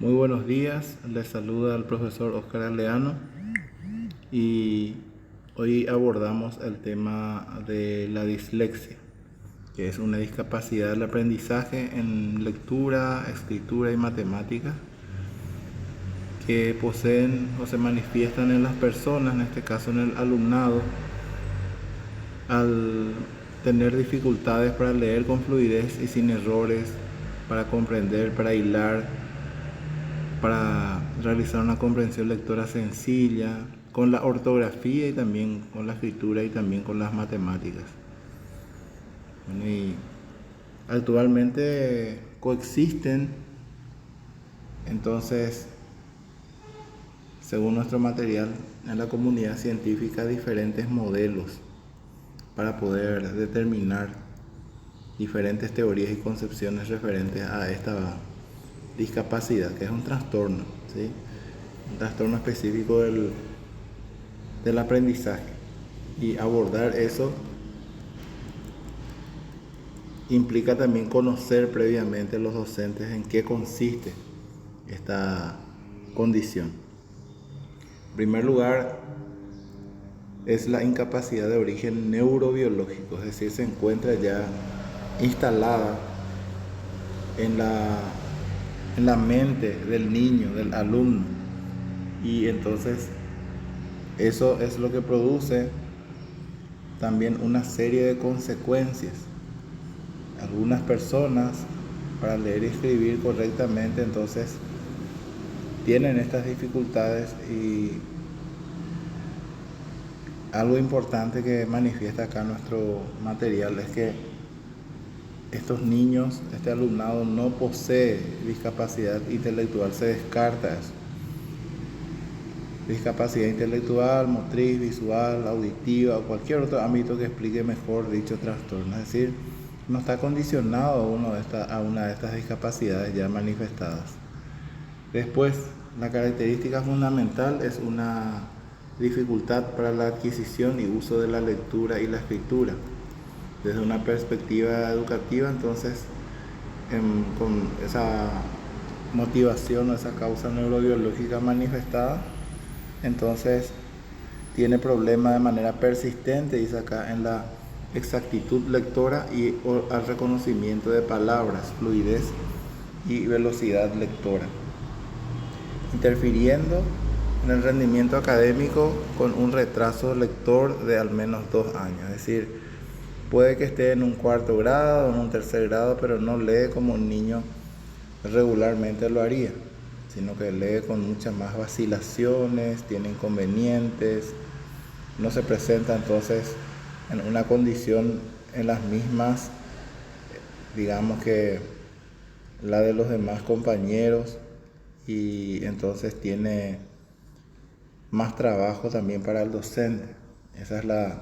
Muy buenos días, les saluda el profesor Oscar Aleano y hoy abordamos el tema de la dislexia, que es una discapacidad del aprendizaje en lectura, escritura y matemática que poseen o se manifiestan en las personas, en este caso en el alumnado, al tener dificultades para leer con fluidez y sin errores, para comprender, para hilar, para realizar una comprensión lectora sencilla, con la ortografía y también con la escritura y también con las matemáticas. Bueno, y actualmente coexisten, entonces, según nuestro material, en la comunidad científica diferentes modelos para poder determinar diferentes teorías y concepciones referentes a esta discapacidad, que es un trastorno, ¿sí? Un trastorno específico del aprendizaje. Y abordar eso implica también conocer previamente los docentes en qué consiste esta condición. En primer lugar, es la incapacidad de origen neurobiológico, es decir, se encuentra ya instalada en la mente del niño, del alumno, y entonces eso es lo que produce también una serie de consecuencias. Algunas personas, para leer y escribir correctamente, entonces tienen estas dificultades, y algo importante que manifiesta acá nuestro material es que estos niños, este alumnado no posee discapacidad intelectual, se descarta eso. Discapacidad intelectual, motriz, visual, auditiva o cualquier otro ámbito que explique mejor dicho trastorno. Es decir, no está condicionado a una de estas discapacidades ya manifestadas. Después, la característica fundamental es una dificultad para la adquisición y uso de la lectura y la escritura. Desde una perspectiva educativa, entonces, con esa motivación o esa causa neurobiológica manifestada, entonces tiene problemas de manera persistente, dice acá, en la exactitud lectora y al reconocimiento de palabras, fluidez y velocidad lectora, interfiriendo en el rendimiento académico con un retraso lector de al menos 2 años. Es decir, puede que esté en un cuarto grado, en un tercer grado, pero no lee como un niño regularmente lo haría, sino que lee con muchas más vacilaciones, tiene inconvenientes, no se presenta entonces en una condición en las mismas, digamos que la de los demás compañeros, y entonces tiene más trabajo también para el docente. Esa es la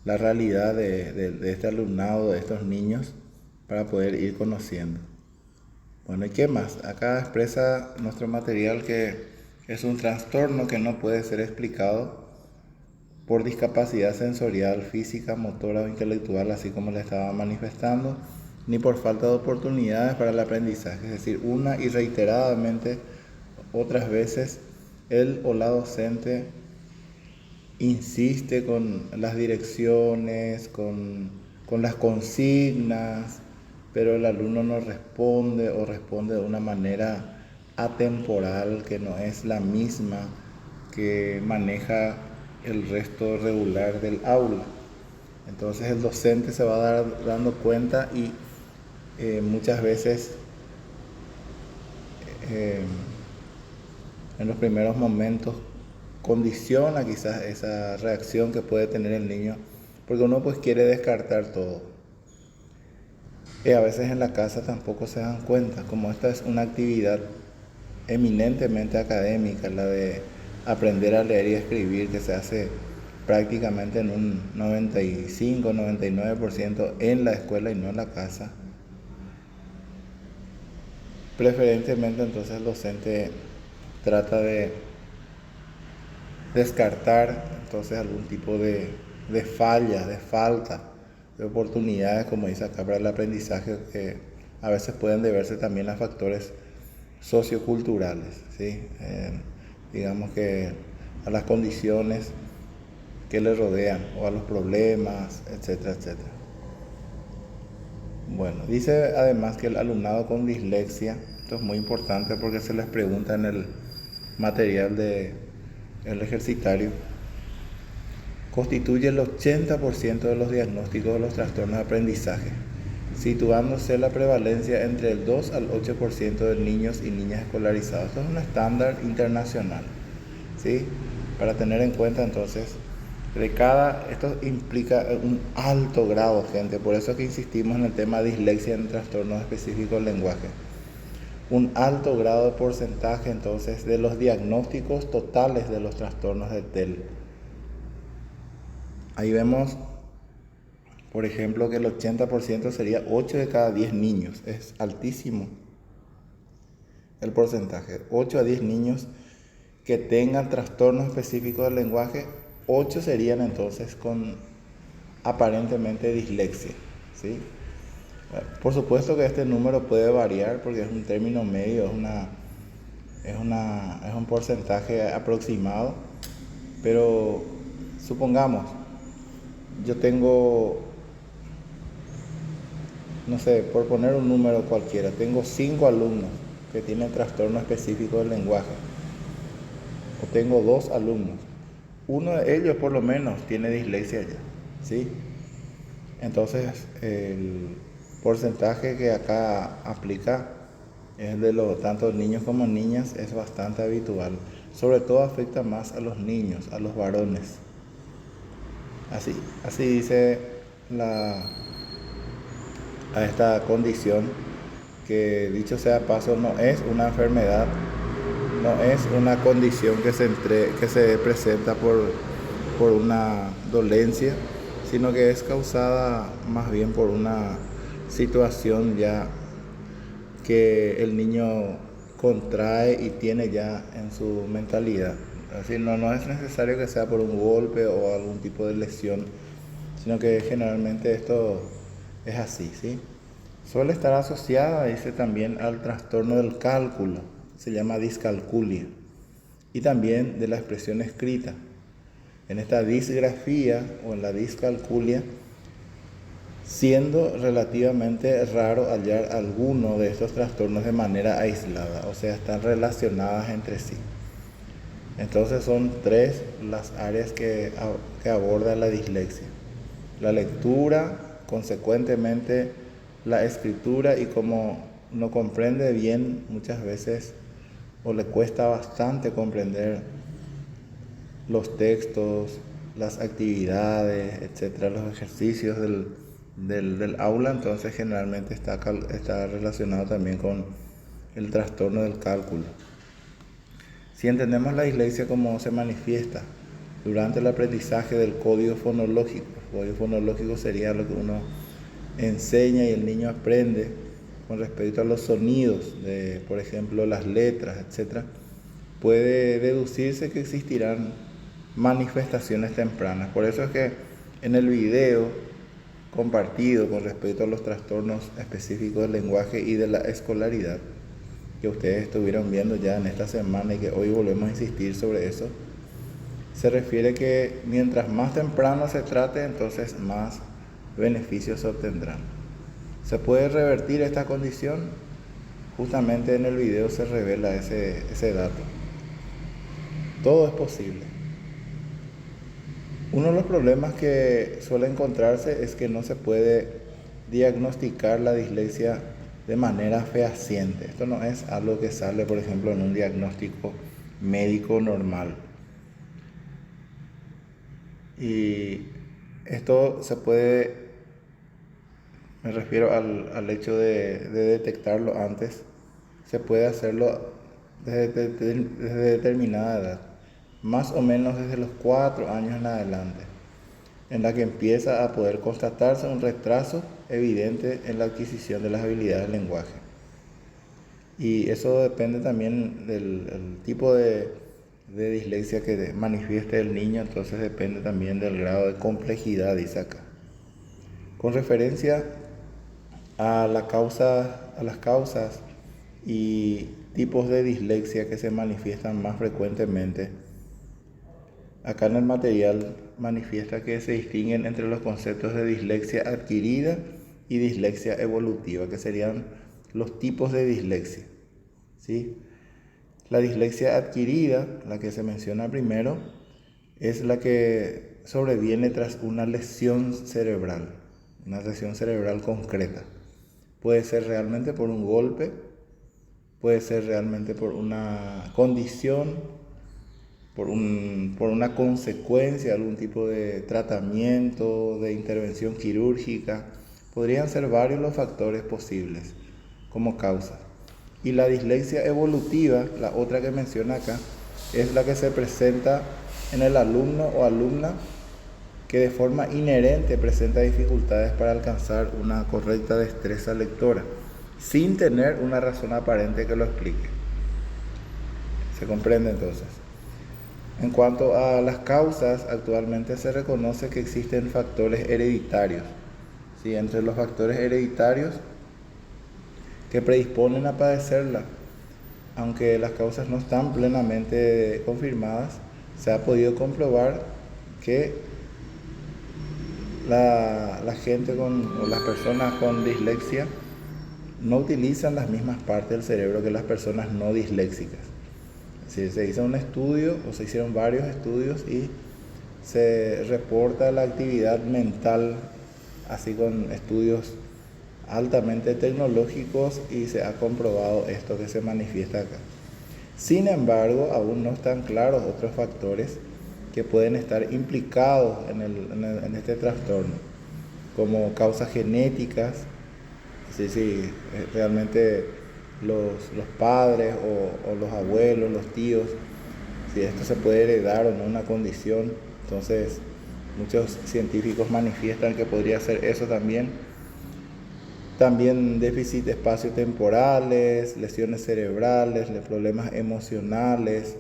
realidad de este alumnado, de estos niños, para poder ir conociendo. Bueno, ¿y qué más? Acá expresa nuestro material que es un trastorno que no puede ser explicado por discapacidad sensorial, física, motora o intelectual, así como le estaba manifestando, ni por falta de oportunidades para el aprendizaje. Es decir, una y reiteradamente, otras veces, él o la docente insiste con las direcciones, con las consignas, pero el alumno no responde o responde de una manera atemporal que no es la misma que maneja el resto regular del aula. Entonces el docente se va dando cuenta, y muchas veces en los primeros momentos condiciona quizás esa reacción que puede tener el niño, porque uno pues quiere descartar todo. Y a veces en la casa tampoco se dan cuenta, como esta es una actividad eminentemente académica, la de aprender a leer y escribir, que se hace prácticamente en un 95-99% en la escuela y no en la casa. Preferentemente entonces el docente trata de descartar entonces algún tipo de falla, de falta de oportunidades, como dice acá, para el aprendizaje, que a veces pueden deberse también a factores socioculturales, ¿sí? Digamos que a las condiciones que le rodean o a los problemas, etcétera, etcétera. Bueno, dice además que el alumnado con dislexia, esto es muy importante porque se les pregunta en el material del ejercitario, constituye el 80% de los diagnósticos de los trastornos de aprendizaje, situándose la prevalencia entre el 2 al 8% de niños y niñas escolarizados. Esto es un estándar internacional, ¿sí? Para tener en cuenta entonces, esto implica un alto grado, gente, por eso es que insistimos en el tema de dislexia en trastornos específicos del lenguaje. Un alto grado de porcentaje entonces de los diagnósticos totales de los trastornos de TEL. Ahí vemos, por ejemplo, que el 80% sería 8 de cada 10 niños. Es altísimo el porcentaje. 8 a 10 niños que tengan trastornos específicos del lenguaje, 8 serían entonces con aparentemente dislexia, ¿sí? Por supuesto que este número puede variar porque es un término medio, es un porcentaje aproximado, pero supongamos, yo tengo, no sé, por poner un número cualquiera, tengo 5 alumnos que tienen trastorno específico del lenguaje, o tengo 2 alumnos, uno de ellos por lo menos tiene dislexia ya, ¿sí? Entonces el porcentaje que acá aplica es de tanto niños como niñas, es bastante habitual, sobre todo afecta más a los niños, a los varones. Así dice a esta condición, que dicho sea paso, no es una enfermedad, no es una condición que se presenta por una dolencia, sino que es causada más bien por una situación ya que el niño contrae y tiene ya en su mentalidad. Así no es necesario que sea por un golpe o algún tipo de lesión, sino que generalmente esto es así, ¿sí? Suele estar asociada, dice, también al trastorno del cálculo, se llama discalculia, y también de la expresión escrita. En esta disgrafía o en la discalculia, siendo relativamente raro hallar alguno de estos trastornos de manera aislada, o sea, están relacionadas entre sí. Entonces son 3 las áreas que aborda la dislexia: la lectura, consecuentemente la escritura, y como no comprende bien muchas veces o le cuesta bastante comprender los textos, las actividades, etcétera, los ejercicios del aula, entonces generalmente está relacionado también con el trastorno del cálculo. Si entendemos la dislexia como se manifiesta durante el aprendizaje del código fonológico, el código fonológico sería lo que uno enseña y el niño aprende con respecto a los sonidos de, por ejemplo, las letras, etcétera, puede deducirse que existirán manifestaciones tempranas. Por eso es que en el video compartido con respecto a los trastornos específicos del lenguaje y de la escolaridad, que ustedes estuvieron viendo ya en esta semana y que hoy volvemos a insistir sobre eso, se refiere que mientras más temprano se trate, entonces más beneficios se obtendrán. ¿Se puede revertir esta condición? Justamente en el video se revela ese dato. Todo es posible. Uno de los problemas que suele encontrarse es que no se puede diagnosticar la dislexia de manera fehaciente. Esto no es algo que sale, por ejemplo, en un diagnóstico médico normal. Y esto se puede, me refiero al hecho de detectarlo antes, se puede hacerlo desde determinada edad, más o menos desde los 4 años en adelante, en la que empieza a poder constatarse un retraso evidente en la adquisición de las habilidades del lenguaje. Y eso depende también del tipo de dislexia que manifieste el niño, entonces depende también del grado de complejidad, dice acá. Con referencia a las causas y tipos de dislexia que se manifiestan más frecuentemente. Acá en el material manifiesta que se distinguen entre los conceptos de dislexia adquirida y dislexia evolutiva, que serían los tipos de dislexia, ¿sí? La dislexia adquirida, la que se menciona primero, es la que sobreviene tras una lesión cerebral concreta. Puede ser realmente por un golpe, puede ser realmente por una condición, por una consecuencia, algún tipo de tratamiento, de intervención quirúrgica. Podrían ser varios los factores posibles como causa. Y la dislexia evolutiva, la otra que menciona acá, es la que se presenta en el alumno o alumna que de forma inherente presenta dificultades para alcanzar una correcta destreza lectora, sin tener una razón aparente que lo explique. ¿Se comprende entonces? En cuanto a las causas, actualmente se reconoce que existen factores hereditarios. ¿Sí? Entre los factores hereditarios que predisponen a padecerla, aunque las causas no están plenamente confirmadas, se ha podido comprobar que la gente o las personas con dislexia no utilizan las mismas partes del cerebro que las personas no disléxicas. Si se hizo un estudio o se hicieron varios estudios y se reporta la actividad mental, así con estudios altamente tecnológicos, y se ha comprobado esto que se manifiesta acá. Sin embargo, aún no están claros otros factores que pueden estar implicados en este trastorno, como causas genéticas, si realmente los padres o los abuelos, los tíos, si esto se puede heredar o no una condición. Entonces, muchos científicos manifiestan que podría ser eso también. También déficit espaciotemporales, lesiones cerebrales, problemas emocionales,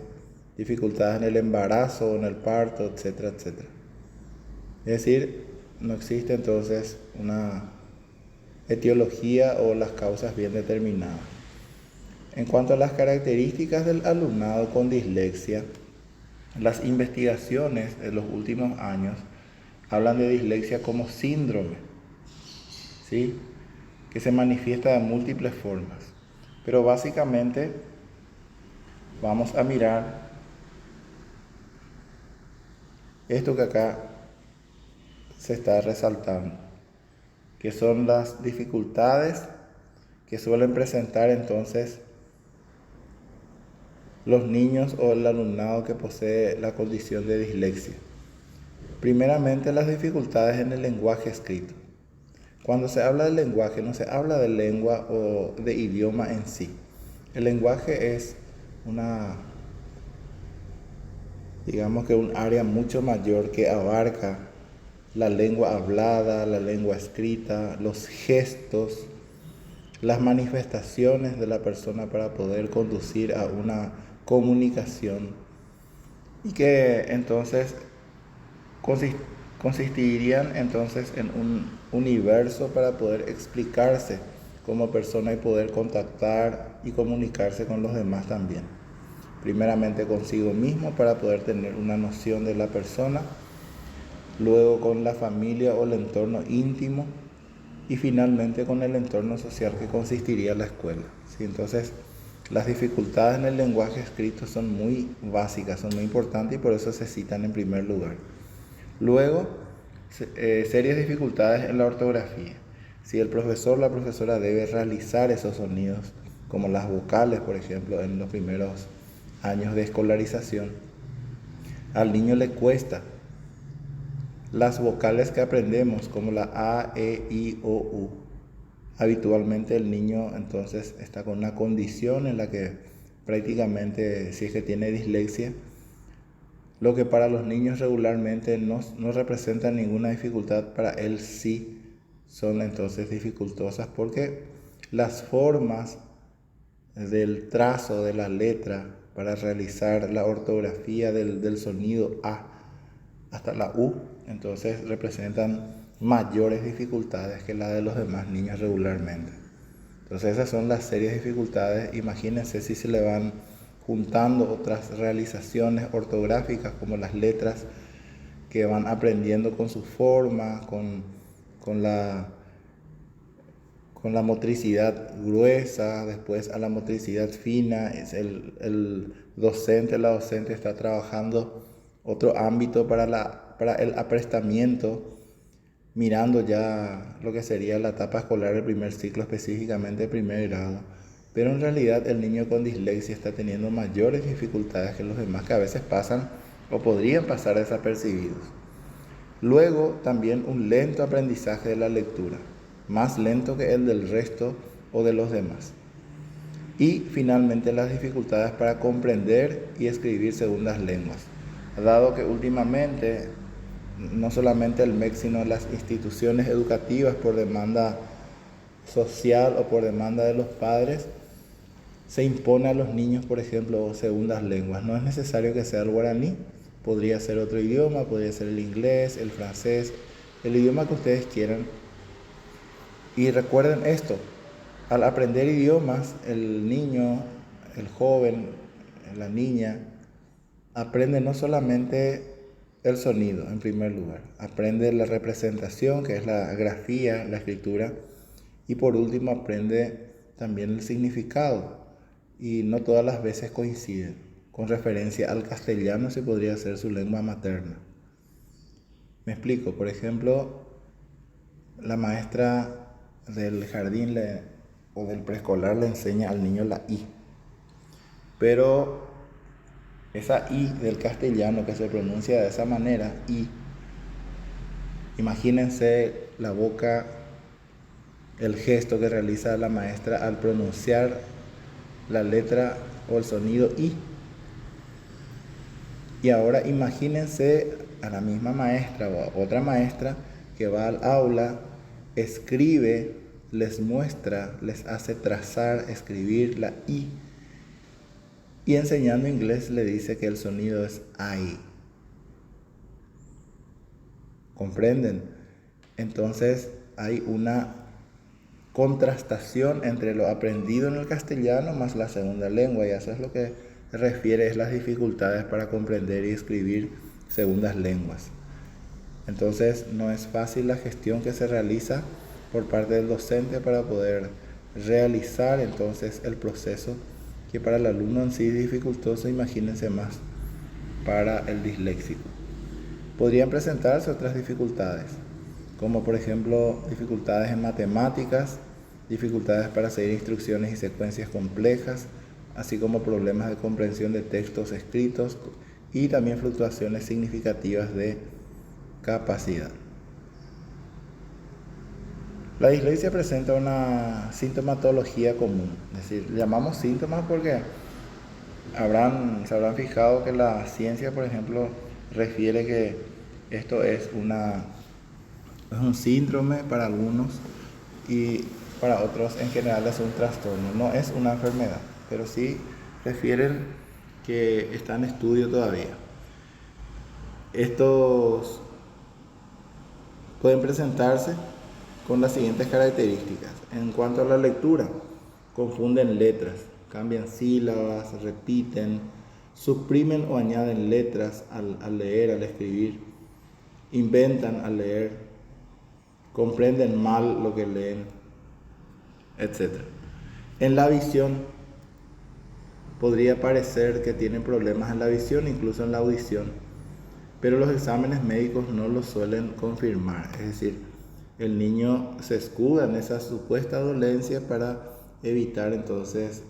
dificultades en el embarazo o en el parto, etcétera, etcétera. Es decir, no existe entonces una etiología o las causas bien determinadas. En cuanto a las características del alumnado con dislexia, las investigaciones de los últimos años hablan de dislexia como síndrome, ¿sí? Que se manifiesta de múltiples formas. Pero básicamente vamos a mirar esto que acá se está resaltando, que son las dificultades que suelen presentar entonces los niños o el alumnado que posee la condición de dislexia. Primeramente, las dificultades en el lenguaje escrito. Cuando se habla del lenguaje, no se habla de lengua o de idioma en sí. El lenguaje es digamos que un área mucho mayor que abarca la lengua hablada, la lengua escrita, los gestos, las manifestaciones de la persona para poder conducir a una comunicación, y que entonces consistirían entonces en un universo para poder explicarse como persona y poder contactar y comunicarse con los demás también. Primeramente consigo mismo para poder tener una noción de la persona, luego con la familia o el entorno íntimo, y finalmente con el entorno social que consistiría la escuela. ¿Sí? Entonces, las dificultades en el lenguaje escrito son muy básicas, son muy importantes, y por eso se citan en primer lugar. Luego, serias dificultades en la ortografía. Si el profesor o la profesora debe realizar esos sonidos, como las vocales, por ejemplo, en los primeros años de escolarización, al niño le cuesta. Las vocales que aprendemos, como la A, E, I, O, U, habitualmente el niño entonces está con una condición en la que prácticamente, si es que tiene dislexia, lo que para los niños regularmente no representa ninguna dificultad, para él sí son entonces dificultosas, porque las formas del trazo de la letra para realizar la ortografía del sonido A hasta la U, entonces representan mayores dificultades que la de los demás niños regularmente. Entonces esas son las serias dificultades. Imagínense si se le van juntando otras realizaciones ortográficas como las letras que van aprendiendo con su forma, con la, con la motricidad gruesa, después a la motricidad fina. Es el docente, la docente está trabajando otro ámbito para el aprestamiento, mirando ya lo que sería la etapa escolar del primer ciclo, específicamente el primer grado. Pero en realidad el niño con dislexia está teniendo mayores dificultades que los demás, que a veces pasan o podrían pasar desapercibidos. Luego también un lento aprendizaje de la lectura, más lento que el del resto o de los demás. Y finalmente las dificultades para comprender y escribir segundas lenguas, dado que últimamente no solamente el MEC, sino las instituciones educativas por demanda social o por demanda de los padres, se impone a los niños, por ejemplo, segundas lenguas. No es necesario que sea el guaraní, podría ser otro idioma, podría ser el inglés, el francés, el idioma que ustedes quieran. Y recuerden esto, al aprender idiomas, el niño, el joven, la niña, aprende no solamente el sonido en primer lugar, aprende la representación, que es la grafía, la escritura, y por último aprende también el significado, y no todas las veces coinciden. Con referencia al castellano se podría ser su lengua materna. Me explico, por ejemplo, la maestra del jardín o del preescolar le enseña al niño la I, pero esa I del castellano que se pronuncia de esa manera, I, imagínense la boca, el gesto que realiza la maestra al pronunciar la letra o el sonido I. Y ahora imagínense a la misma maestra o a otra maestra que va al aula, escribe, les muestra, les hace trazar, escribir la I, y enseñando inglés le dice que el sonido es I. ¿Comprenden? Entonces hay una contrastación entre lo aprendido en el castellano más la segunda lengua, y eso es lo que refiere a las dificultades para comprender y escribir segundas lenguas. Entonces no es fácil la gestión que se realiza por parte del docente para poder realizar entonces el proceso, que para el alumno en sí es dificultoso, imagínense más para el disléxico. Podrían presentarse otras dificultades, como por ejemplo dificultades en matemáticas, dificultades para seguir instrucciones y secuencias complejas, así como problemas de comprensión de textos escritos y también fluctuaciones significativas de capacidad. La dislexia presenta una sintomatología común, es decir, llamamos síntomas porque se habrán fijado que la ciencia, por ejemplo, refiere que esto es un síndrome para algunos y para otros en general es un trastorno. No es una enfermedad, pero sí refieren que está en estudio todavía. Estos pueden presentarse con las siguientes características. En cuanto a la lectura, confunden letras, cambian sílabas, repiten, suprimen o añaden letras al leer, al escribir, inventan al leer, comprenden mal lo que leen, etc. En la visión, podría parecer que tienen problemas en la visión, incluso en la audición, pero los exámenes médicos no lo suelen confirmar. Es decir, el niño se escuda en esa supuesta dolencia para evitar entonces,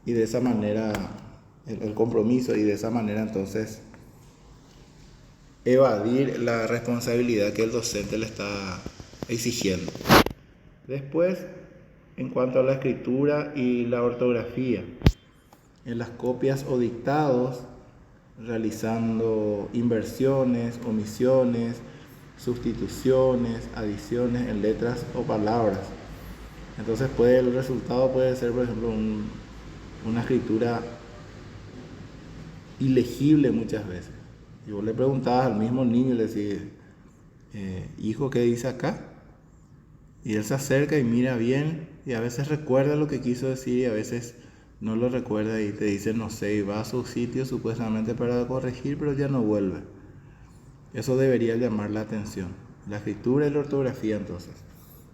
y de esa manera, el compromiso, y de esa manera entonces evadir la responsabilidad que el docente le está exigiendo. Después, en cuanto a la escritura y la ortografía, en las copias o dictados, realizando inversiones, omisiones, sustituciones, adiciones en letras o palabras. Entonces el resultado puede ser, por ejemplo, una escritura ilegible muchas veces. Y vos le preguntabas al mismo niño y le decís, hijo, ¿qué dice acá? Y él se acerca y mira bien y a veces recuerda lo que quiso decir y a veces no lo recuerda y te dice no sé y va a su sitio supuestamente para corregir pero ya no vuelve. Eso debería llamar la atención. La escritura y la ortografía entonces.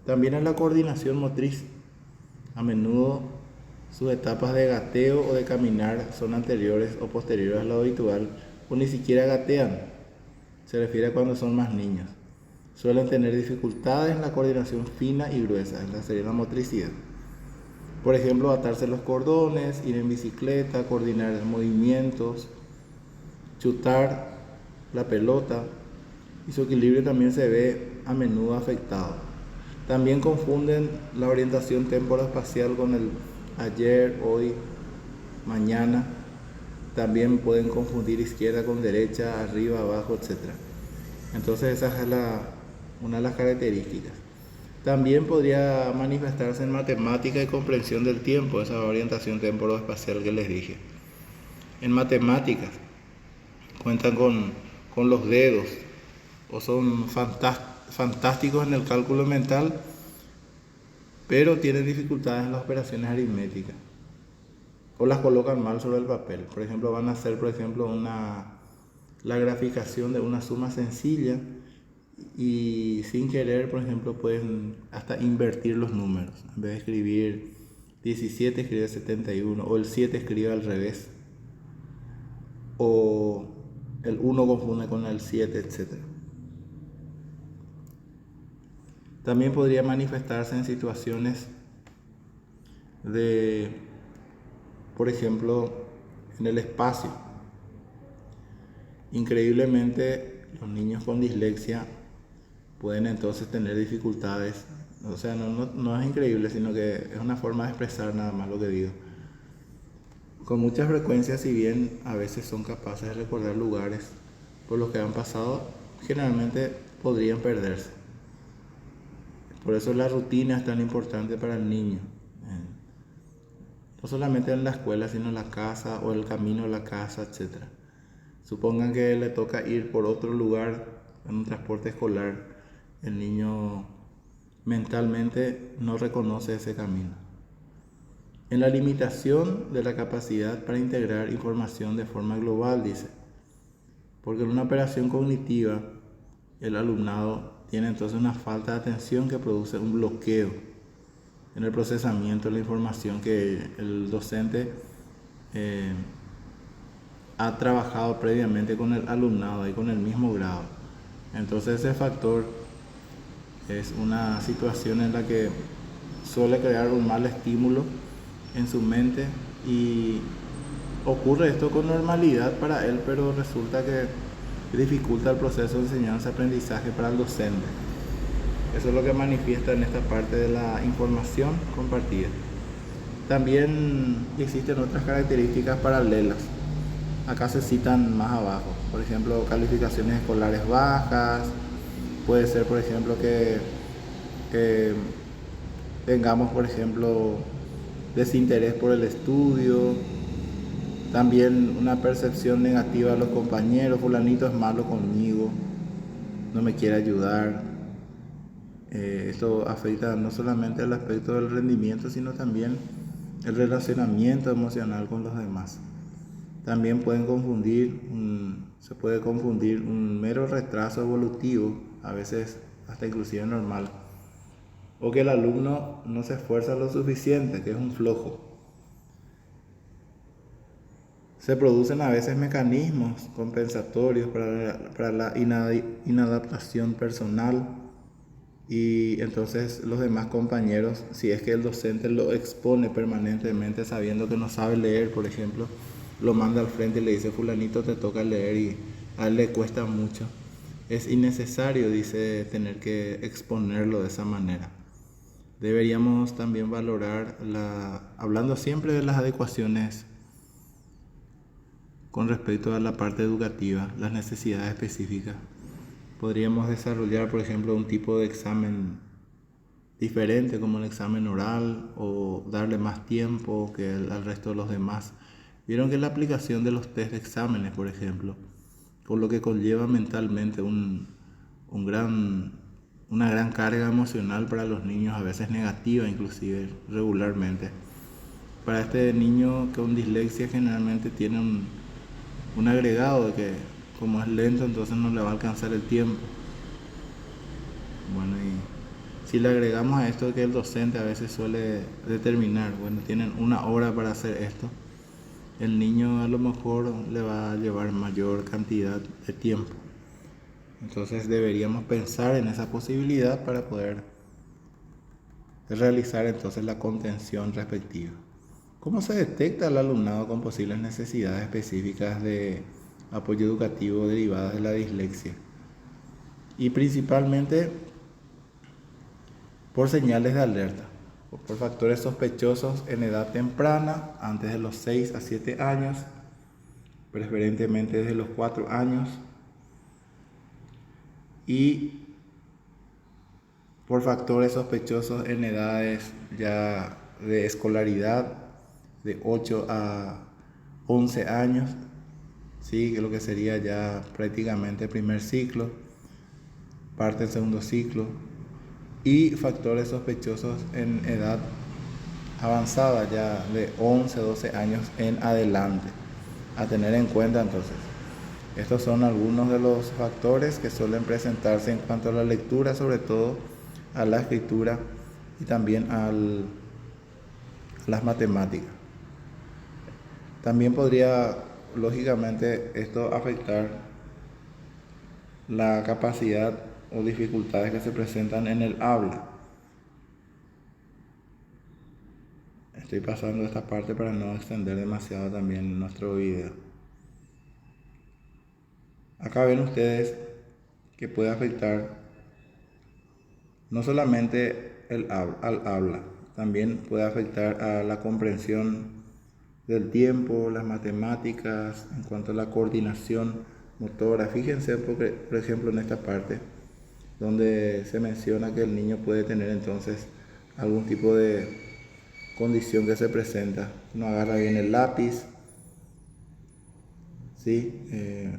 También en la coordinación motriz. A menudo sus etapas de gateo o de caminar son anteriores o posteriores a lo habitual o ni siquiera gatean. Se refiere a cuando son más niños. Suelen tener dificultades en la coordinación fina y gruesa, en la motricidad. Por ejemplo, atarse los cordones, ir en bicicleta, coordinar movimientos, chutar la pelota, y su equilibrio también se ve a menudo afectado. También confunden la orientación temporoespacial con el ayer, hoy, mañana. También pueden confundir izquierda con derecha, arriba, abajo, etc. Entonces esa es una de las características. También podría manifestarse en matemática y comprensión del tiempo, esa orientación temporoespacial que les dije. En matemáticas cuentan con los dedos o son fantásticos en el cálculo mental, pero tienen dificultades en las operaciones aritméticas o las colocan mal sobre el papel. Por ejemplo, van a hacer la graficación de una suma sencilla y sin querer, por ejemplo, pueden hasta invertir los números. En vez de escribir 17, escribe 71, o el 7 escribe al revés, o el 1 confunde con el 7, etc. También podría manifestarse en situaciones de, por ejemplo, en el espacio. Increíblemente, los niños con dislexia pueden entonces tener dificultades. O sea, no es increíble, sino que es una forma de expresar nada más lo que digo. Con mucha frecuencia, si bien a veces son capaces de recordar lugares por los que han pasado, generalmente podrían perderse. Por eso la rutina es tan importante para el niño. No solamente en la escuela, sino en la casa o el camino a la casa, etc. Supongan que le toca ir por otro lugar en un transporte escolar. El niño mentalmente no reconoce ese camino. En la limitación de la capacidad para integrar información de forma global, dice. Porque en una operación cognitiva, el alumnado tiene entonces una falta de atención que produce un bloqueo en el procesamiento de la información que el docente ha trabajado previamente con el alumnado y con el mismo grado. Entonces ese factor es una situación en la que suele crear un mal estímulo en su mente y ocurre esto con normalidad para él, pero resulta que dificulta el proceso de enseñanza-aprendizaje para el docente. Eso es lo que manifiesta en esta parte de la información compartida. También existen otras características paralelas. Acá se citan más abajo. Por ejemplo, calificaciones escolares bajas. Puede ser, por ejemplo, que tengamos, por ejemplo, desinterés por el estudio. También una percepción negativa de los compañeros. Fulanito es malo conmigo, no me quiere ayudar. Esto afecta no solamente el aspecto del rendimiento, sino también el relacionamiento emocional con los demás. También se puede confundir un mero retraso evolutivo, a veces hasta inclusive normal, o que el alumno no se esfuerza lo suficiente, que es un flojo. Se producen a veces mecanismos compensatorios para la inadaptación personal y entonces los demás compañeros, si es que el docente lo expone permanentemente sabiendo que no sabe leer, por ejemplo, lo manda al frente y le dice fulanito te toca leer y a él le cuesta mucho. Es innecesario, dice, tener que exponerlo de esa manera. Deberíamos también valorar, hablando siempre de las adecuaciones con respecto a la parte educativa, las necesidades específicas. Podríamos desarrollar, por ejemplo, un tipo de examen diferente como el examen oral o darle más tiempo que al resto de los demás. Vieron que la aplicación de los test de exámenes, por ejemplo, con lo que conlleva mentalmente un gran una gran carga emocional para los niños, a veces negativa inclusive, regularmente. Para este niño con dislexia generalmente tiene un agregado de que como es lento, entonces no le va a alcanzar el tiempo. Bueno, y si le agregamos a esto que el docente a veces suele determinar, bueno, tienen 1 hora para hacer esto, el niño a lo mejor le va a llevar mayor cantidad de tiempo. Entonces deberíamos pensar en esa posibilidad para poder realizar entonces la contención respectiva. ¿Cómo se detecta al alumnado con posibles necesidades específicas de apoyo educativo derivadas de la dislexia? Y principalmente por señales de alerta, por factores sospechosos en edad temprana, antes de los 6 a 7 años, preferentemente desde los 4 años, y por factores sospechosos en edades ya de escolaridad, de 8 a 11 años, ¿sí? Lo que sería ya prácticamente primer ciclo, parte del segundo ciclo, y factores sospechosos en edad avanzada, ya de 11 12 años en adelante, a tener en cuenta entonces. Estos son algunos de los factores que suelen presentarse en cuanto a la lectura, sobre todo a la escritura y también a las matemáticas. También podría, lógicamente, esto afectar la capacidad o dificultades que se presentan en el habla. Estoy pasando esta parte para no extender demasiado también nuestro video. Acá ven ustedes que puede afectar no solamente al habla, también puede afectar a la comprensión del tiempo, las matemáticas, en cuanto a la coordinación motora. Fíjense, por ejemplo, en esta parte, donde se menciona que el niño puede tener entonces algún tipo de condición que se presenta. No agarra bien el lápiz, ¿sí?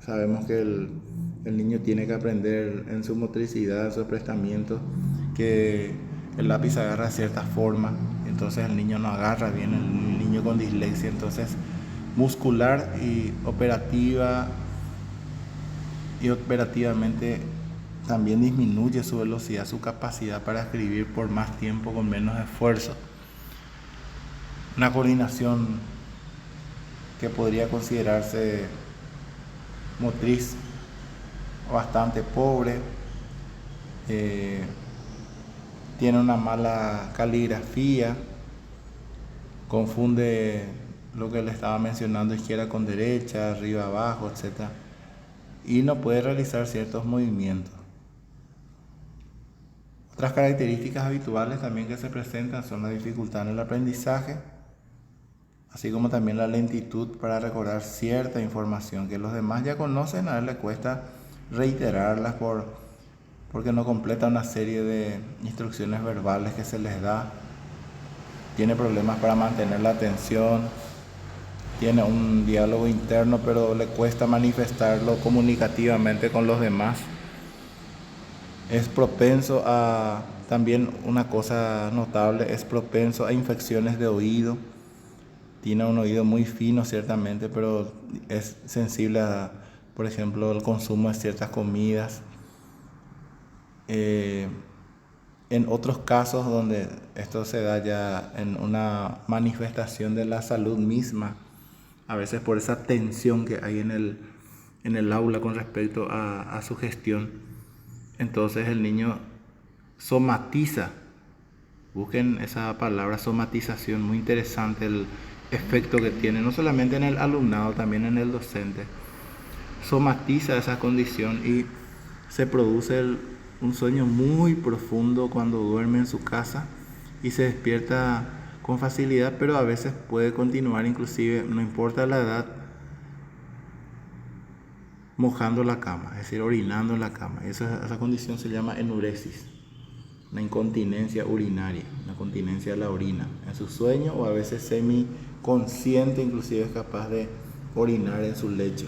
Sabemos que el niño tiene que aprender en su motricidad, en su aprestamiento, que el lápiz agarra de cierta forma, entonces el niño no agarra bien, el niño con dislexia, entonces muscular y operativamente también disminuye su velocidad, su capacidad para escribir por más tiempo con menos esfuerzo. Una coordinación que podría considerarse motriz bastante pobre, tiene una mala caligrafía, confunde lo que le estaba mencionando, izquierda con derecha, arriba abajo, etc. Y no puede realizar ciertos movimientos. Otras características habituales también que se presentan son la dificultad en el aprendizaje, así como también la lentitud para recordar cierta información que los demás ya conocen. A él le cuesta reiterarlas porque no completa una serie de instrucciones verbales que se les da. Tiene problemas para mantener la atención, tiene un diálogo interno, pero le cuesta manifestarlo comunicativamente con los demás. Es propenso a, también una cosa notable, es propenso a infecciones de oído. Tiene un oído muy fino ciertamente, pero es sensible a, por ejemplo, el consumo de ciertas comidas. En otros casos donde esto se da ya en una manifestación de la salud misma, a veces por esa tensión que hay en el aula con respecto a su gestión, entonces el niño somatiza. Busquen esa palabra somatización, muy interesante el efecto que tiene, no solamente en el alumnado, también en el docente. Somatiza esa condición y se produce un sueño muy profundo cuando duerme en su casa y se despierta con facilidad, pero a veces puede continuar, inclusive no importa la edad, mojando la cama, es decir, orinando en la cama. Esa condición se llama enuresis, una incontinencia urinaria, una continencia de la orina en su sueño, o a veces semiconsciente, inclusive es capaz de orinar en su lecho.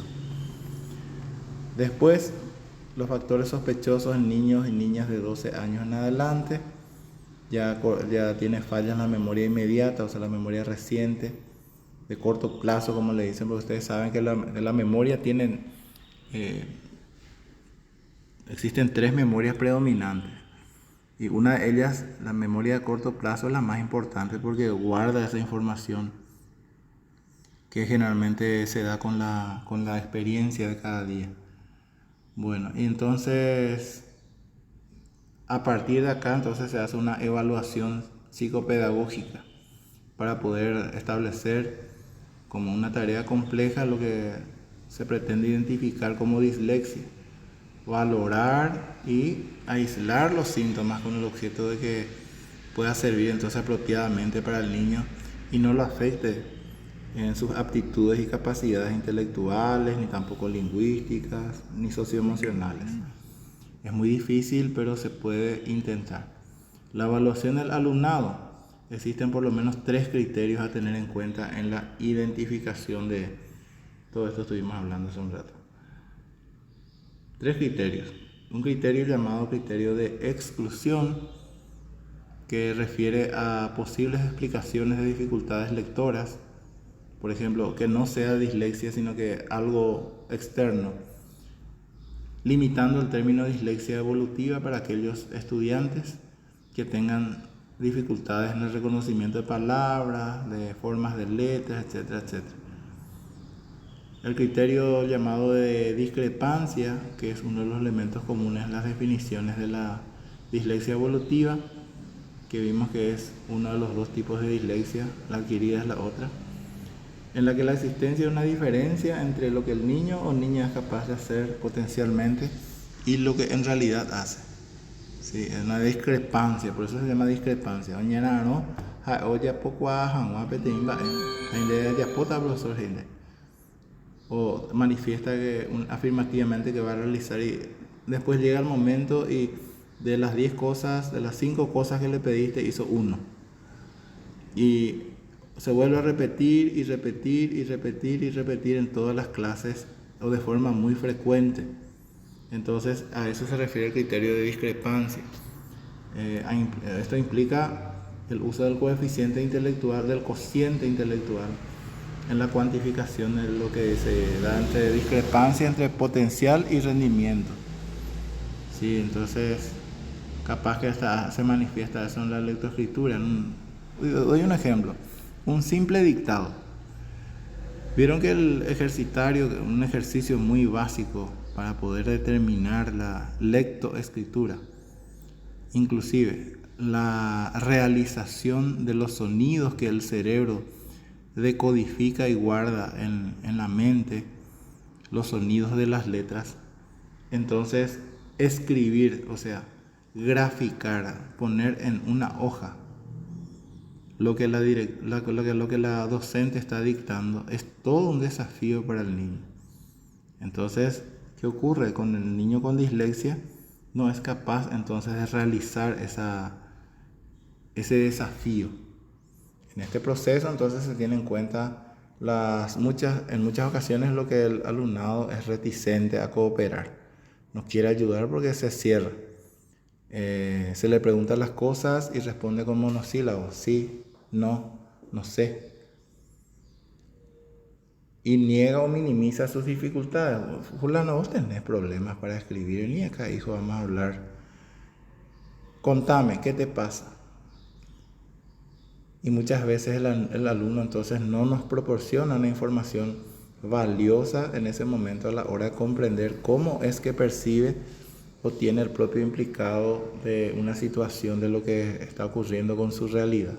Después los factores sospechosos en niños y niñas de 12 años en adelante. Ya tiene fallas en la memoria inmediata, o sea, la memoria reciente, de corto plazo, como le dicen, porque ustedes saben que la memoria existen tres memorias predominantes. Y una de ellas, la memoria de corto plazo, es la más importante porque guarda esa información que generalmente se da con la experiencia de cada día. Bueno, y entonces a partir de acá entonces se hace una evaluación psicopedagógica para poder establecer como una tarea compleja lo que se pretende identificar como dislexia, valorar y aislar los síntomas con el objeto de que pueda servir entonces apropiadamente para el niño y no lo afecte en sus aptitudes y capacidades intelectuales, ni tampoco lingüísticas, ni socioemocionales. Es muy difícil, pero se puede intentar. La evaluación del alumnado. Existen por lo menos 3 criterios a tener en cuenta en la identificación de todo esto estuvimos hablando hace un rato. 3 criterios. Un criterio llamado criterio de exclusión, que refiere a posibles explicaciones de dificultades lectoras, por ejemplo, que no sea dislexia, sino que algo externo, limitando el término dislexia evolutiva para aquellos estudiantes que tengan dificultades en el reconocimiento de palabras, de formas de letras, etcétera, etcétera. El criterio llamado de discrepancia, que es uno de los elementos comunes en las definiciones de la dislexia evolutiva, que vimos que es uno de los 2 tipos de dislexia, la adquirida es la otra, en la que la existencia de una diferencia entre lo que el niño o niña es capaz de hacer potencialmente y lo que en realidad hace. Sí, es una discrepancia, por eso se llama discrepancia. O manifiesta afirmativamente que va a realizar, y después llega el momento y de las 10 cosas, de las 5 cosas que le pediste, hizo 1. Y se vuelve a repetir y repetir y repetir y repetir en todas las clases o de forma muy frecuente. Entonces a eso se refiere el criterio de discrepancia. Esto implica el uso del coeficiente intelectual, del cociente intelectual, en la cuantificación de lo que se da entre discrepancia entre potencial y rendimiento. Sí, entonces capaz que hasta se manifiesta eso en la lectoescritura. Doy un ejemplo, un simple dictado. Vieron que el ejercitario, un ejercicio muy básico para poder determinar la lectoescritura, inclusive la realización de los sonidos que el cerebro decodifica y guarda en la mente, los sonidos de las letras. Entonces escribir, o sea, graficar, poner en una hoja lo que la docente está dictando, es todo un desafío para el niño. Entonces, ¿qué ocurre? Con el niño con dislexia no es capaz entonces de realizar ese desafío. En este proceso entonces se tiene en cuenta en muchas ocasiones lo que el alumnado es reticente a cooperar, no quiere ayudar porque se cierra. Se le preguntan las cosas y responde con monosílabos: sí, no, no sé. Y niega o minimiza sus dificultades. Fulano, vos tenés problemas para escribir, ni acá, hijo, vamos a hablar. Contame, ¿qué te pasa? Y muchas veces el alumno entonces no nos proporciona una información valiosa en ese momento a la hora de comprender cómo es que percibe o tiene el propio implicado de una situación, de lo que está ocurriendo con su realidad.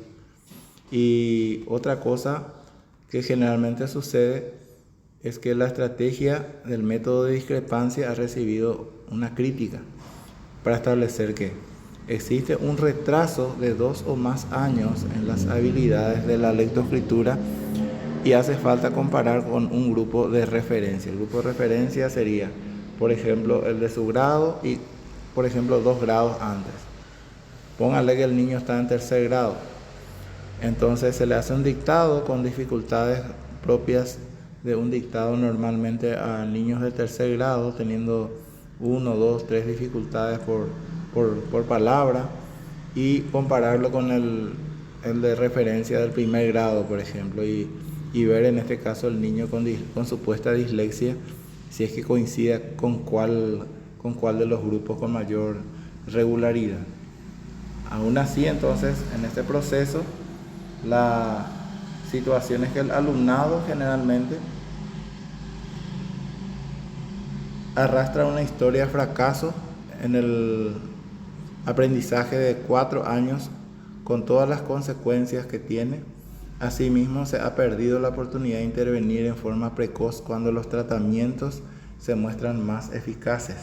Y otra cosa que generalmente sucede es que la estrategia del método de discrepancia ha recibido una crítica para establecer que existe un retraso de 2 o más años en las habilidades de la lectoescritura y hace falta comparar con un grupo de referencia. El grupo de referencia sería, por ejemplo, el de su grado y, por ejemplo, 2 grados antes. Póngale que el niño está en 3er grado. Entonces se le hace un dictado con dificultades propias de un dictado normalmente a niños de 3er grado, teniendo uno, dos, tres dificultades por palabra y compararlo con el de referencia del primer grado, por ejemplo, y ver en este caso el niño con supuesta dislexia, si es que coincide con cuál de los grupos con mayor regularidad. Aún así, entonces, en este proceso, la situación es que el alumnado generalmente arrastra una historia de fracaso en el aprendizaje de 4 años con todas las consecuencias que tiene. Asimismo, se ha perdido la oportunidad de intervenir en forma precoz cuando los tratamientos se muestran más eficaces.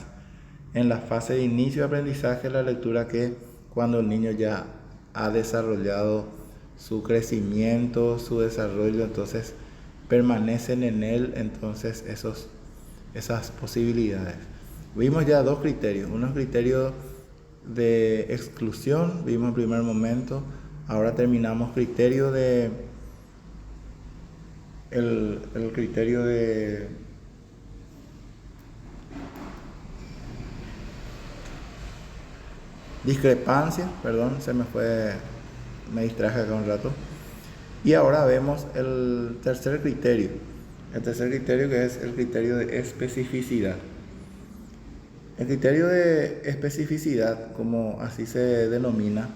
En la fase de inicio de aprendizaje, la lectura, que cuando el niño ya ha desarrollado su crecimiento, su desarrollo, entonces permanecen en él entonces esas posibilidades. Vimos ya dos criterios, unos criterios de exclusión, vimos en primer momento, ahora terminamos criterio de el criterio de discrepancia, perdón, me distraje acá un rato. Y ahora vemos el tercer criterio que es el criterio de especificidad. El criterio de especificidad, como así se denomina,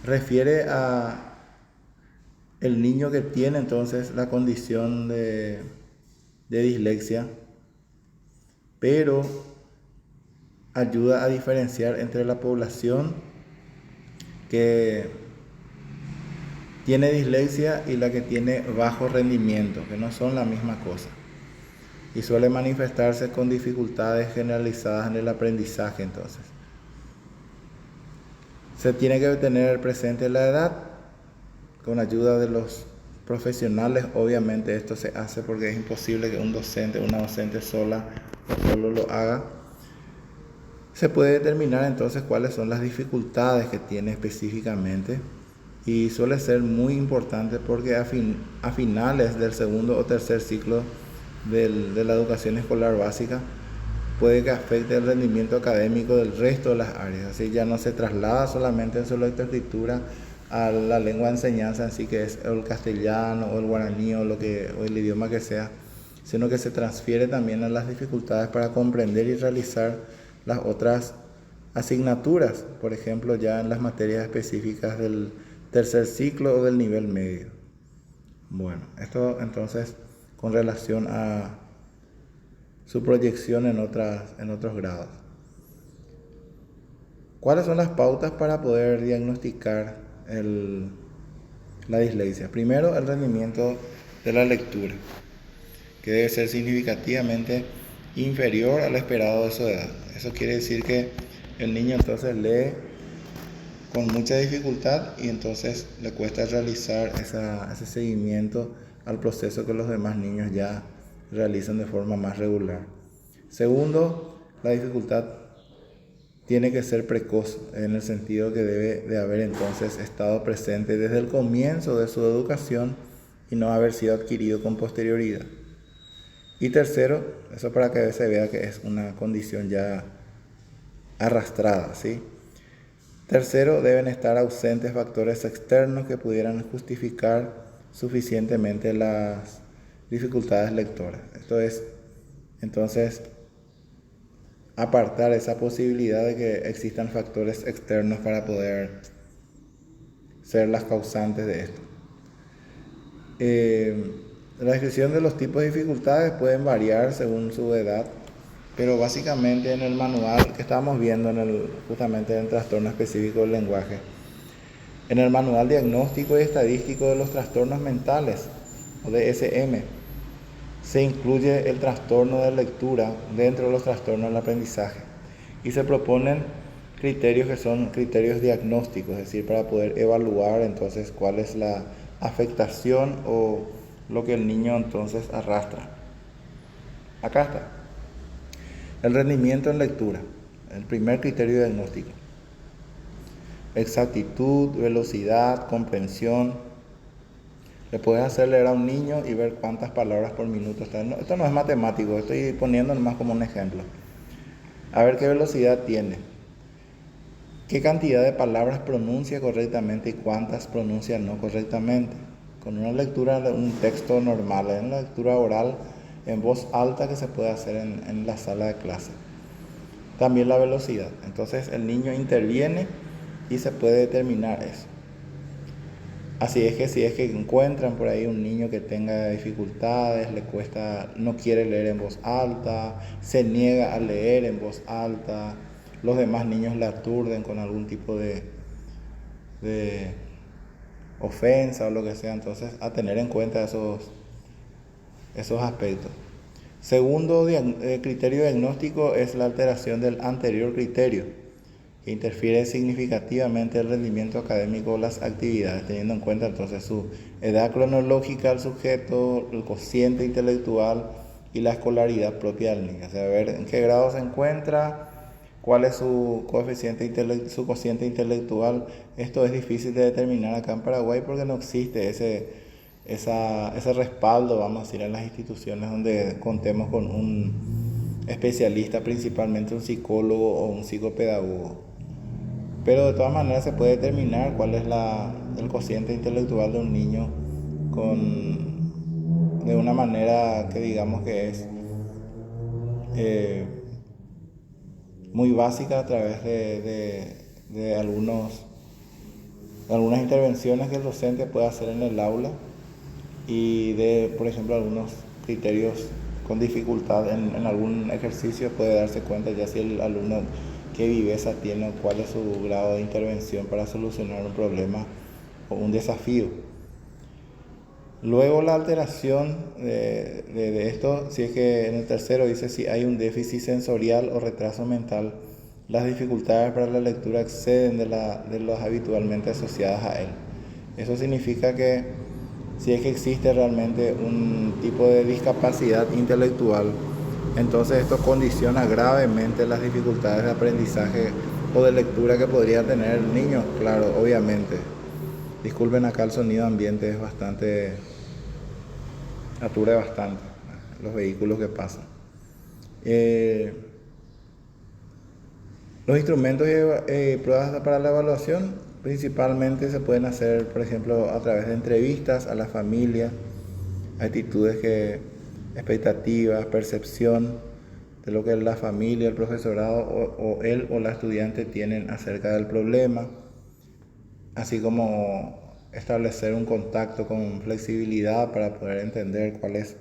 refiere a el niño que tiene entonces la condición de dislexia, pero ayuda a diferenciar entre la población que tiene dislexia y la que tiene bajo rendimiento, que no son la misma cosa, y suele manifestarse con dificultades generalizadas en el aprendizaje. Entonces, se tiene que tener presente la edad con ayuda de los profesionales. Obviamente esto se hace porque es imposible que una docente sola o solo lo haga. Se puede determinar entonces cuáles son las dificultades que tiene específicamente, y suele ser muy importante porque a finales del segundo o tercer ciclo de la educación escolar básica puede que afecte el rendimiento académico del resto de las áreas. Así ya no se traslada solamente en su lectoescritura a la lengua de enseñanza, así que es el castellano o el guaraní o el idioma que sea, sino que se transfiere también a las dificultades para comprender y realizar las otras asignaturas, por ejemplo, ya en las materias específicas del tercer ciclo o del nivel medio. Bueno, esto entonces con relación a su proyección en otros grados. ¿Cuáles son las pautas para poder diagnosticar la dislexia? Primero, el rendimiento de la lectura, que debe ser significativamente inferior al esperado de su edad. Eso quiere decir que el niño entonces lee con mucha dificultad y entonces le cuesta realizar ese seguimiento al proceso que los demás niños ya realizan de forma más regular. Segundo, la dificultad tiene que ser precoz, en el sentido que debe de haber entonces estado presente desde el comienzo de su educación y no haber sido adquirido con posterioridad. Y tercero, eso para que se vea que es una condición ya arrastrada, ¿sí? Tercero, deben estar ausentes factores externos que pudieran justificar suficientemente las dificultades lectoras. Esto es, entonces, apartar esa posibilidad de que existan factores externos para poder ser las causantes de esto. La descripción de los tipos de dificultades pueden variar según su edad, pero básicamente en el manual que estábamos viendo justamente en el trastorno específico del lenguaje, en el manual diagnóstico y estadístico de los trastornos mentales, o DSM, se incluye el trastorno de lectura dentro de los trastornos del aprendizaje y se proponen criterios que son criterios diagnósticos, es decir, para poder evaluar entonces cuál es la afectación o lo que el niño entonces arrastra. Acá está. El rendimiento en lectura, el primer criterio diagnóstico. Exactitud, velocidad, comprensión. Le puedes hacer leer a un niño y ver cuántas palabras por minuto están. Esto no es matemático, estoy poniendo nomás como un ejemplo. A ver qué velocidad tiene. ¿Qué cantidad de palabras pronuncia correctamente y cuántas pronuncia no correctamente? Con una lectura de un texto normal, en la lectura oral en voz alta que se puede hacer en la sala de clase. También la velocidad. Entonces el niño interviene y se puede determinar eso. Así es que si es que encuentran por ahí un niño que tenga dificultades, le cuesta, no quiere leer en voz alta, se niega a leer en voz alta, los demás niños le aturden con algún tipo de ofensa o lo que sea, entonces a tener en cuenta esos aspectos. Segundo criterio diagnóstico es la alteración del anterior criterio, que interfiere significativamente el rendimiento académico o las actividades, teniendo en cuenta entonces su edad cronológica del sujeto, el cociente intelectual y la escolaridad propia del niño. O sea, ver en qué grado se encuentra, cuál es su cociente intelectual. Esto es difícil de determinar acá en Paraguay porque no existe ese respaldo, vamos a decir, en las instituciones donde contemos con un especialista, principalmente un psicólogo o un psicopedagogo. Pero de todas maneras se puede determinar cuál es el cociente intelectual de un niño de una manera que digamos que es muy básica a través de algunas intervenciones que el docente puede hacer en el aula y de, por ejemplo, algunos criterios con dificultad en algún ejercicio puede darse cuenta ya si el alumno qué viveza tiene o cuál es su grado de intervención para solucionar un problema o un desafío. Luego la alteración de esto, si es que en el tercero dice si hay un déficit sensorial o retraso mental, las dificultades para la lectura exceden de las habitualmente asociadas a él. Eso significa que si es que existe realmente un tipo de discapacidad intelectual, entonces esto condiciona gravemente las dificultades de aprendizaje o de lectura que podría tener el niño, claro, obviamente. Disculpen acá el sonido ambiente es bastante, ature bastante los vehículos que pasan. Los instrumentos y pruebas para la evaluación principalmente se pueden hacer, por ejemplo, a través de entrevistas a la familia, expectativas, percepción de lo que la familia, el profesorado o él o la estudiante tienen acerca del problema, así como establecer un contacto con flexibilidad para poder entender cuál es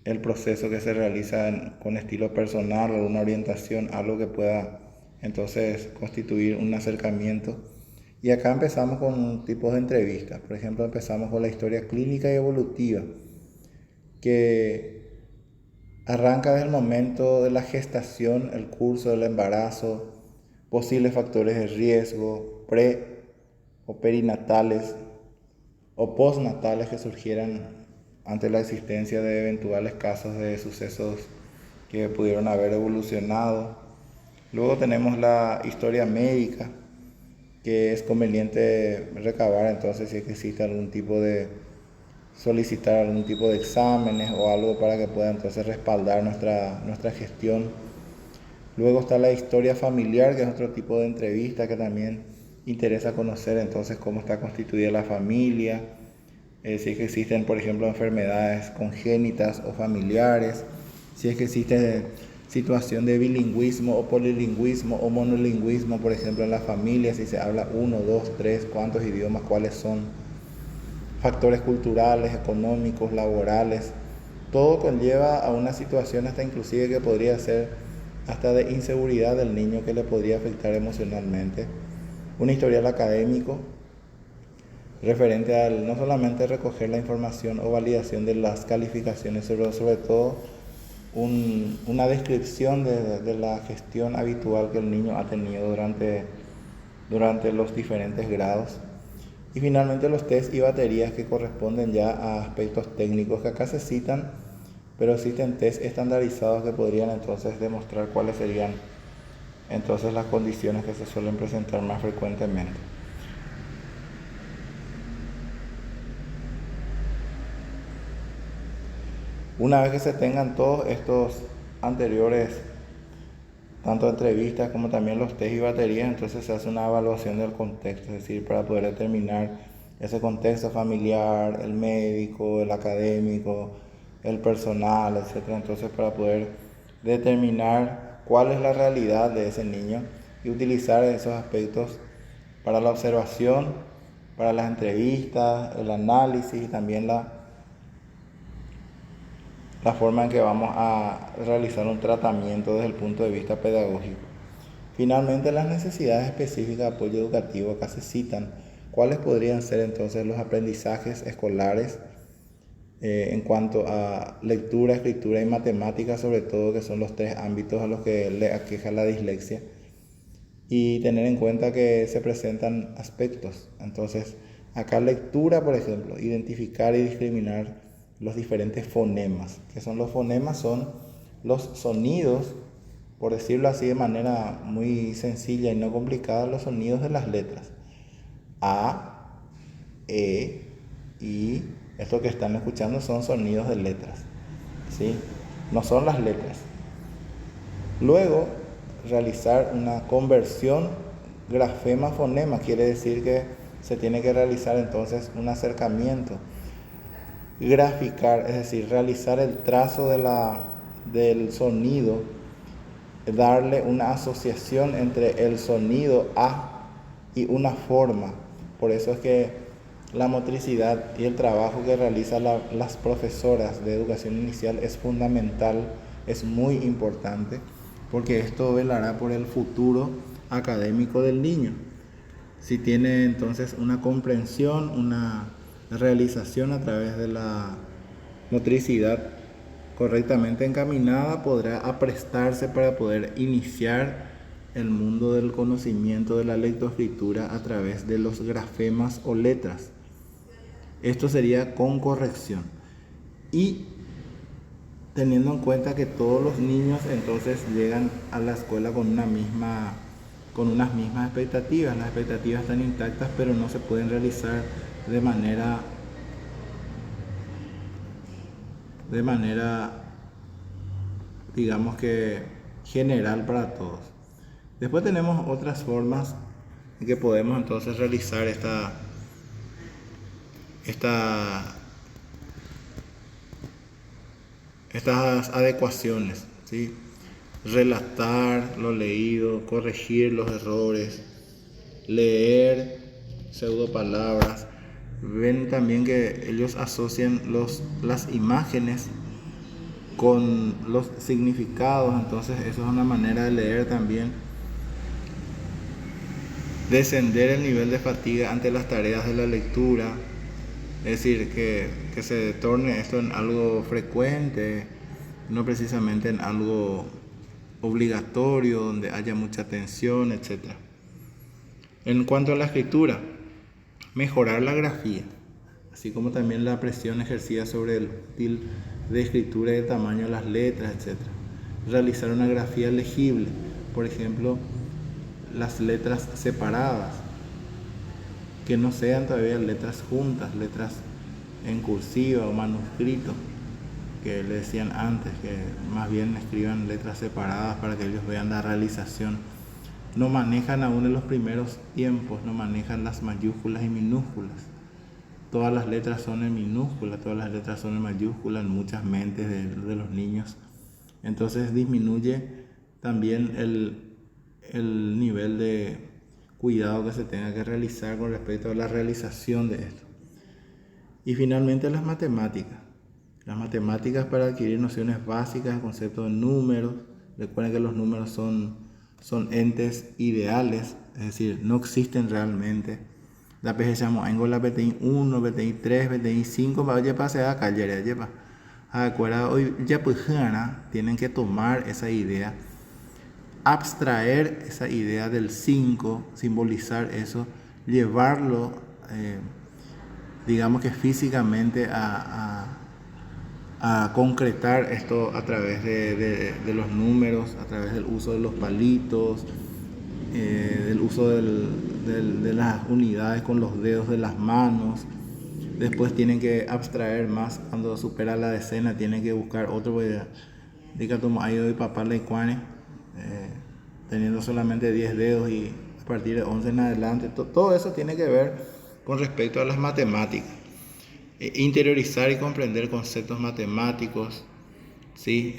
el proceso que se realiza con estilo personal o una orientación, algo que pueda entonces constituir un acercamiento. Y acá empezamos con tipos de entrevistas. Por ejemplo, empezamos con la historia clínica y evolutiva, que arranca desde el momento de la gestación, el curso del embarazo, posibles factores de riesgo, pre o perinatales o postnatales que surgieran ante la existencia de eventuales casos de sucesos que pudieron haber evolucionado. Luego tenemos la historia médica, que es conveniente recabar entonces si existe solicitar algún tipo de exámenes o algo para que pueda entonces respaldar nuestra gestión. Luego está la historia familiar, que es otro tipo de entrevista que también interesa conocer entonces cómo está constituida la familia, si es que existen, por ejemplo, enfermedades congénitas o familiares, si es que existe situación de bilingüismo o polilingüismo o monolingüismo, por ejemplo, en la familia, si se habla 1, 2, 3, cuántos idiomas, cuáles son, factores culturales, económicos, laborales, todo conlleva a una situación hasta inclusive que podría ser hasta de inseguridad del niño que le podría afectar emocionalmente. Un historial académico referente al no solamente recoger la información o validación de las calificaciones, pero sobre todo una descripción de la gestión habitual que el niño ha tenido durante los diferentes grados. Y finalmente los test y baterías que corresponden ya a aspectos técnicos que acá se citan, pero existen test estandarizados que podrían entonces demostrar cuáles serían entonces las condiciones que se suelen presentar más frecuentemente. Una vez que se tengan todos estos anteriores tanto entrevistas como también los test y baterías, entonces se hace una evaluación del contexto, es decir, para poder determinar ese contexto familiar, el médico, el académico, el personal, etcétera. Entonces, para poder determinar cuál es la realidad de ese niño y utilizar esos aspectos para la observación, para las entrevistas, el análisis y también la forma en que vamos a realizar un tratamiento desde el punto de vista pedagógico. Finalmente, las necesidades específicas de apoyo educativo acá se citan. ¿Cuáles podrían ser entonces los aprendizajes escolares en cuanto a lectura, escritura y matemática, sobre todo, que son los tres ámbitos a los que le aqueja la dislexia? Y tener en cuenta que se presentan aspectos. Entonces, acá lectura, por ejemplo, identificar y discriminar los diferentes fonemas. ¿Qué son los fonemas? Son los sonidos, por decirlo así de manera muy sencilla y no complicada, los sonidos de las letras. A, E, I. Esto que están escuchando son sonidos de letras, ¿sí? No son las letras. Luego, realizar una conversión grafema-fonema, quiere decir que se tiene que realizar entonces un acercamiento. Graficar, es decir, realizar el trazo del sonido, darle una asociación entre el sonido A y una forma. Por eso es que la motricidad y el trabajo que realizan las profesoras de educación inicial es fundamental, es muy importante, porque esto velará por el futuro académico del niño. Si tiene entonces una comprensión, una realización a través de la motricidad correctamente encaminada, podrá aprestarse para poder iniciar el mundo del conocimiento de la lectoescritura a través de los grafemas o letras. Esto sería con corrección. Y teniendo en cuenta que todos los niños entonces llegan a la escuela con unas mismas expectativas. Las expectativas están intactas, pero no se pueden realizar de manera digamos que general para todos. Después tenemos otras formas en que podemos entonces realizar estas adecuaciones, ¿sí? Relatar lo leído, corregir los errores, leer pseudopalabras. Ven también que ellos asocian las imágenes con los significados, entonces eso es una manera de leer también. Descender el nivel de fatiga ante las tareas de la lectura, es decir, que se torne esto en algo frecuente, no precisamente en algo obligatorio, donde haya mucha atención, etc. En cuanto a la escritura, mejorar la grafía, así como también la presión ejercida sobre el útil de escritura y el tamaño de las letras, etc. Realizar una grafía legible, por ejemplo, las letras separadas, que no sean todavía letras juntas, letras en cursiva o manuscrito, que le decían antes, que más bien escriban letras separadas para que ellos vean la realización. No manejan aún en los primeros tiempos, no manejan las mayúsculas y minúsculas. Todas las letras son en minúscula, todas las letras son en mayúscula en muchas mentes de los niños. Entonces disminuye también el nivel de cuidado que se tenga que realizar con respecto a la realización de esto. Y finalmente las matemáticas. Las matemáticas para adquirir nociones básicas del concepto de números. Recuerden que los números son entes ideales, es decir, no existen realmente. La pensamos en la BTI 1, BTI 3, BTI 5, vaya pase a calle, lleva. Acuerda, hoy ya pues tienen que tomar esa idea, abstraer esa idea del 5, simbolizar eso, llevarlo, digamos que físicamente a concretar esto a través de los números, a través del uso de los palitos, del uso de las unidades con los dedos de las manos. Después tienen que abstraer más, cuando supera la decena tienen que buscar otro, diga como ahí hoy papá le cuane, teniendo solamente 10 dedos y a partir de 11 en adelante. Todo eso tiene que ver con respecto a las matemáticas. Interiorizar y comprender conceptos matemáticos, ¿sí?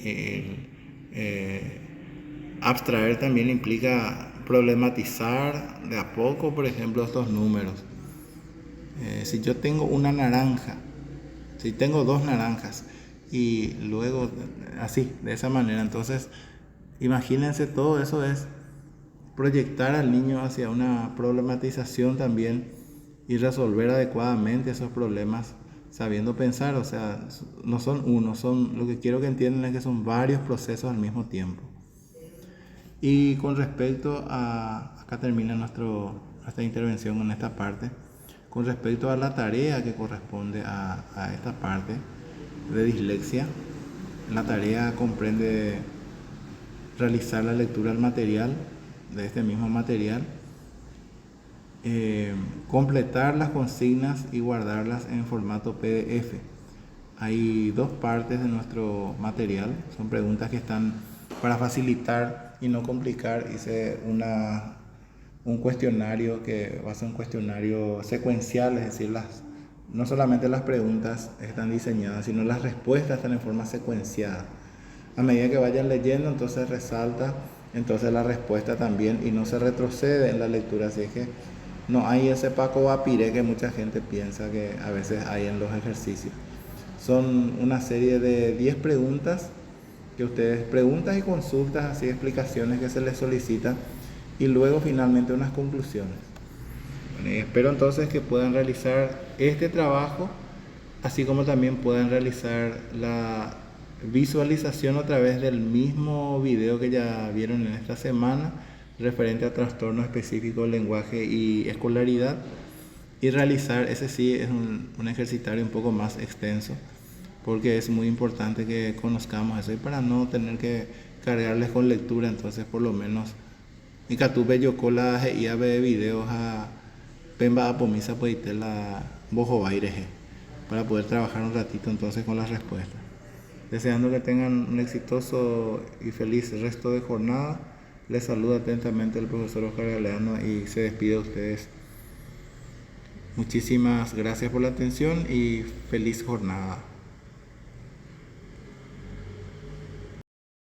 Abstraer también implica problematizar de a poco, por ejemplo, estos números. Si yo tengo una naranja, si tengo dos naranjas y luego así, de esa manera, entonces imagínense, todo eso es proyectar al niño hacia una problematización también y resolver adecuadamente esos problemas sabiendo pensar. O sea, no son uno, son, lo que quiero que entiendan es que son varios procesos al mismo tiempo. Y con respecto a, acá termina nuestra intervención en esta parte, con respecto a la tarea que corresponde a esta parte de dislexia. La tarea comprende realizar la lectura del material, de este mismo material, completar las consignas y guardarlas en formato PDF. Hay dos partes de nuestro material, son preguntas que están para facilitar y no complicar. Hice un cuestionario que va a ser un cuestionario secuencial, es decir, no solamente las preguntas están diseñadas, sino las respuestas están en forma secuenciada. A medida que vayan leyendo, entonces resalta entonces la respuesta también y no se retrocede en la lectura. Así es que no hay ese Paco Vapiré que mucha gente piensa que a veces hay en los ejercicios. Son una serie de 10 preguntas que ustedes preguntas y consultas, así explicaciones que se les solicitan y luego finalmente unas conclusiones. Bueno, y espero entonces que puedan realizar este trabajo, así como también puedan realizar la visualización a través del mismo video que ya vieron en esta semana referente a trastorno específico del lenguaje y escolaridad, y realizar, ese sí es un ejercitario un poco más extenso, porque es muy importante que conozcamos eso y para no tener que cargarles con lectura. Entonces por lo menos y catupe yo cola y a ver videos a pemba a pomisa pues la bojo baireje para poder trabajar un ratito entonces con las respuestas. Deseando que tengan un exitoso y feliz resto de jornada. Les saluda atentamente el profesor Oscar Galeano y se despide de ustedes. Muchísimas gracias por la atención y feliz jornada.